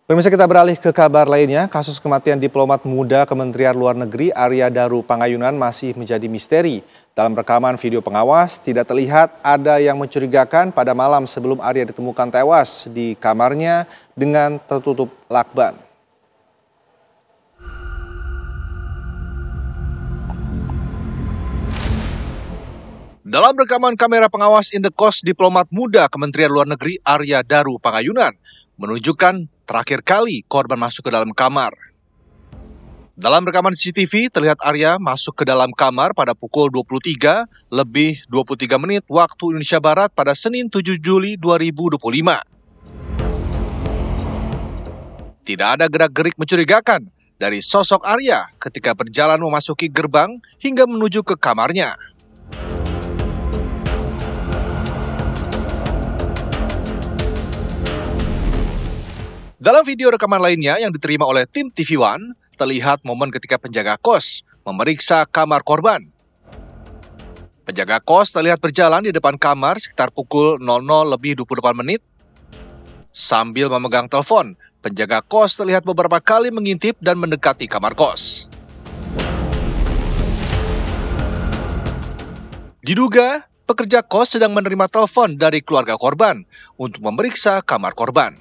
Pemirsa, kita beralih ke kabar lainnya. Kasus kematian diplomat muda Kementerian Luar Negeri Arya Daru Pangayunan masih menjadi misteri. Dalam rekaman video pengawas, tidak terlihat ada yang mencurigakan pada malam sebelum Arya ditemukan tewas di kamarnya dengan tertutup lakban. Dalam rekaman kamera pengawas indekos diplomat muda Kementerian Luar Negeri Arya Daru Pangayunan menunjukkan terakhir kali korban masuk ke dalam kamar. Dalam rekaman CCTV terlihat Arya masuk ke dalam kamar pada pukul 23:23 waktu Indonesia Barat pada Senin 7 Juli 2025. Tidak ada gerak-gerik mencurigakan dari sosok Arya ketika berjalan memasuki gerbang hingga menuju ke kamarnya. Dalam video rekaman lainnya yang diterima oleh tim TV One, terlihat momen ketika penjaga kos memeriksa kamar korban. Penjaga kos terlihat berjalan di depan kamar sekitar pukul 00:28. Sambil memegang telepon, penjaga kos terlihat beberapa kali mengintip dan mendekati kamar kos. Diduga, pekerja kos sedang menerima telepon dari keluarga korban untuk memeriksa kamar korban.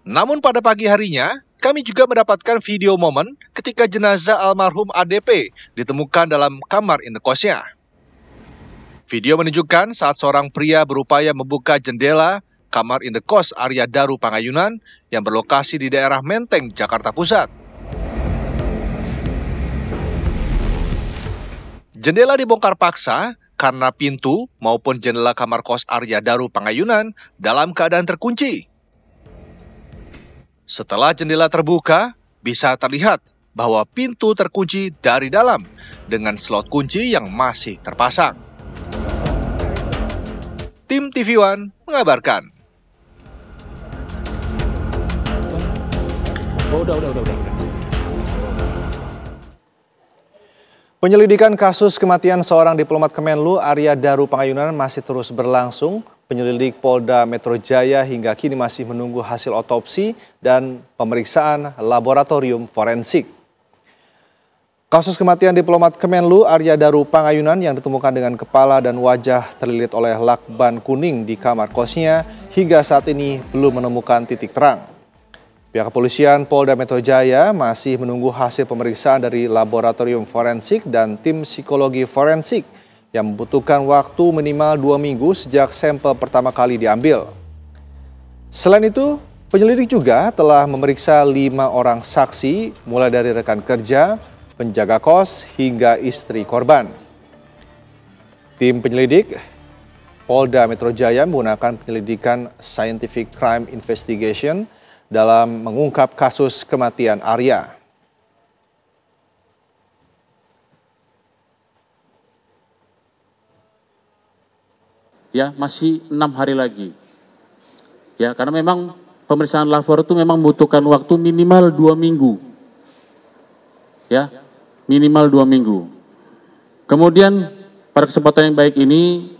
Namun pada pagi harinya, kami juga mendapatkan video momen ketika jenazah almarhum ADP ditemukan dalam kamar indekosnya. Video menunjukkan saat seorang pria berupaya membuka jendela kamar indekos Arya Daru Pangayunan yang berlokasi di daerah Menteng, Jakarta Pusat. Jendela dibongkar paksa karena pintu maupun jendela kamar kos Arya Daru Pangayunan dalam keadaan terkunci. Setelah jendela terbuka, bisa terlihat bahwa pintu terkunci dari dalam dengan slot kunci yang masih terpasang. Tim TV One mengabarkan. Penyelidikan kasus kematian seorang diplomat Kemenlu Arya Daru Pangayunan masih terus berlangsung. Penyelidik Polda Metro Jaya hingga kini masih menunggu hasil otopsi dan pemeriksaan laboratorium forensik. Kasus kematian diplomat Kemenlu Arya Daru Pangayunan yang ditemukan dengan kepala dan wajah terlilit oleh lakban kuning di kamar kosnya hingga saat ini belum menemukan titik terang. Pihak kepolisian Polda Metro Jaya masih menunggu hasil pemeriksaan dari laboratorium forensik dan tim psikologi forensik yang membutuhkan waktu minimal 2 minggu sejak sampel pertama kali diambil. Selain itu, penyelidik juga telah memeriksa 5 orang saksi, mulai dari rekan kerja, penjaga kos, hingga istri korban. Tim penyelidik Polda Metro Jaya menggunakan penyelidikan Scientific Crime Investigation dalam mengungkap kasus kematian Arya. Ya, masih 6 hari lagi. Ya, karena memang pemeriksaan labor itu memang membutuhkan waktu minimal 2 minggu. Ya, minimal 2 minggu. Kemudian pada kesempatan yang baik ini,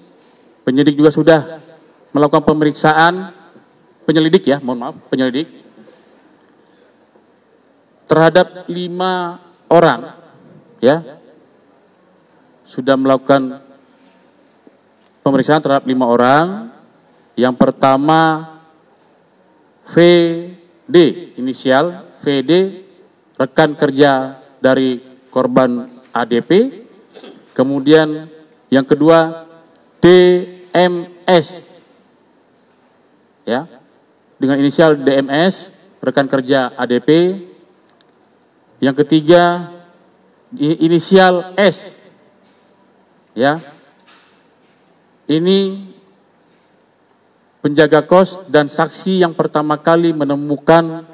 penyidik juga sudah melakukan pemeriksaan, penyelidik terhadap 5 orang, ya, sudah melakukan pemeriksaan terhadap 5 orang. Yang pertama VD, inisial VD, rekan kerja dari korban ADP. Kemudian yang kedua DMS, ya, dengan inisial DMS, rekan kerja ADP. Yang ketiga inisial S, ya. Ini penjaga kos dan saksi yang pertama kali menemukan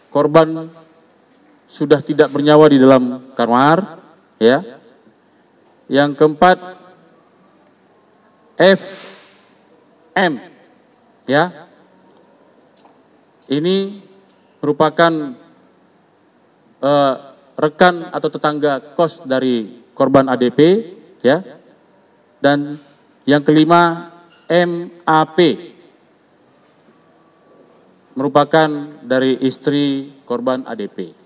korban sudah tidak bernyawa di dalam kamar, ya. Yang keempat FM, ya. Ini merupakan rekan atau tetangga kos dari korban ADP, Ya. Dan yang kelima MAP merupakan dari istri korban ADP.